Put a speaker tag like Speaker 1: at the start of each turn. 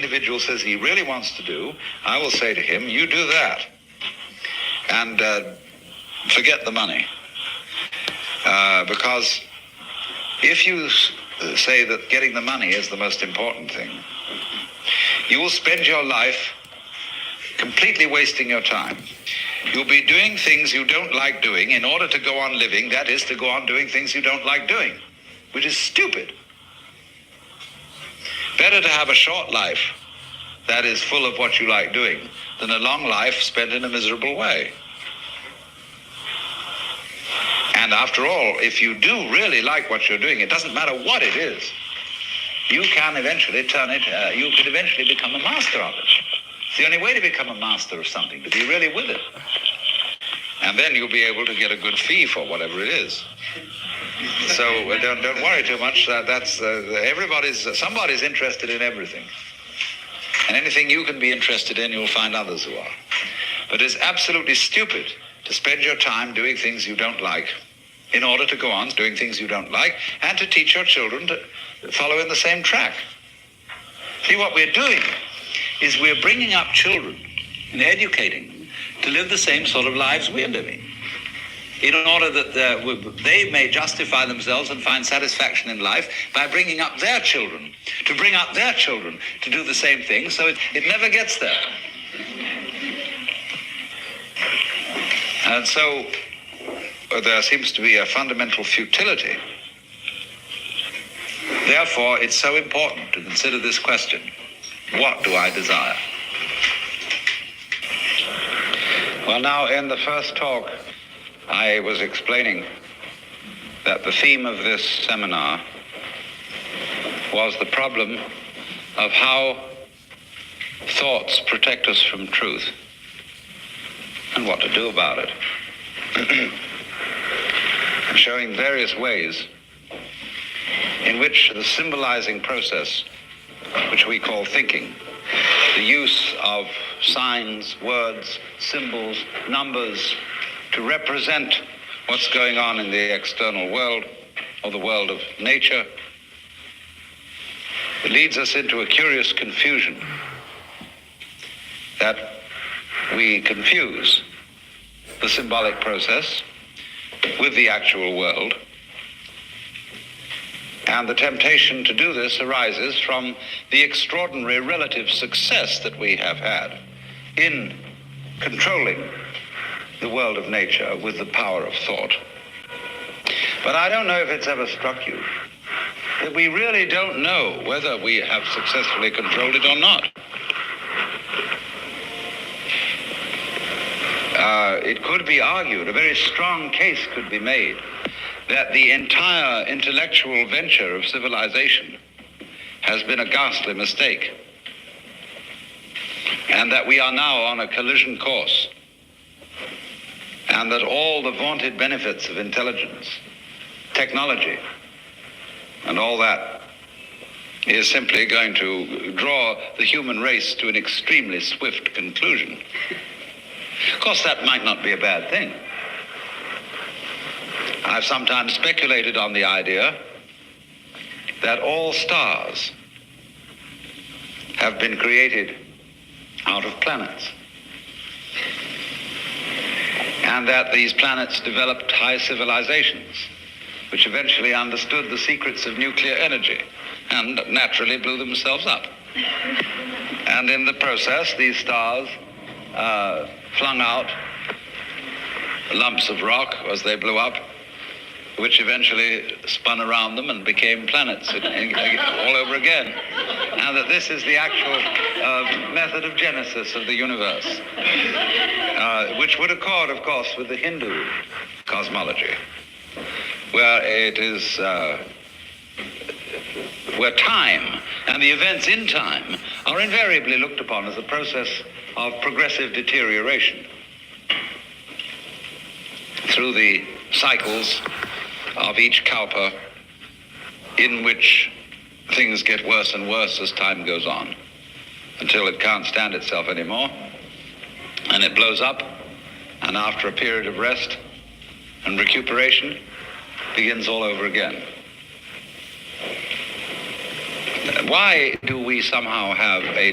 Speaker 1: individual says he really wants to do, I will say to him, you do that. And forget the money. Because if you say that getting the money is the most important thing, you will spend your life completely wasting your time. You'll be doing things you don't like doing in order to go on living, that is, to go on doing things you don't like doing, which is stupid. Better to have a short life that is full of what you like doing than a long life spent in a miserable way. And after all, if you do really like what you're doing, it doesn't matter what it is, you can eventually turn it, you could eventually become a master of it. It's the only way to become a master of something, to be really with it. And then you'll be able to get a good fee for whatever it is. So don't worry too much. Somebody's interested in everything. And anything you can be interested in, you'll find others who are. But it's absolutely stupid to spend your time doing things you don't like in order to go on doing things you don't like and to teach your children to follow in the same track. See, what we're doing is we're bringing up children and educating them to live the same sort of lives we're living, in order that they may justify themselves and find satisfaction in life by bringing up their children, to bring up their children to do the same thing, so it never gets there. And so there seems to be a fundamental futility. Therefore, it's so important to consider this question: what do I desire? Well, now, in the first talk, I was explaining that the theme of this seminar was the problem of how thoughts protect us from truth and what to do about it. Showing various ways in which the symbolizing process, which we call thinking, the use of signs, words, symbols, numbers to represent what's going on in the external world or the world of nature, it leads us into a curious confusion that we confuse the symbolic process with the actual world. And the temptation to do this arises from the extraordinary relative success that we have had in controlling the world of nature with the power of thought. But I don't know if it's ever struck you that we really don't know whether we have successfully controlled it or not. It could be argued, a very strong case could be made, that the entire intellectual venture of civilization has been a ghastly mistake, and that we are now on a collision course, and that all the vaunted benefits of intelligence, technology, and all that is simply going to draw the human race to an extremely swift conclusion. Of course, that might not be a bad thing. I've sometimes speculated on the idea that all stars have been created out of planets, and that these planets developed high civilizations, which eventually understood the secrets of nuclear energy and naturally blew themselves up. And in the process, these stars flung out lumps of rock as they blew up, which eventually spun around them and became planets all over again. And that this is the actual method of genesis of the universe, which would accord, of course, with the Hindu cosmology, where it is, where time and the events in time are invariably looked upon as a process of progressive deterioration through the cycles of each kalpa, in which things get worse and worse as time goes on, until it can't stand itself anymore, and it blows up, and after a period of rest and recuperation, begins all over again. Why do we somehow have a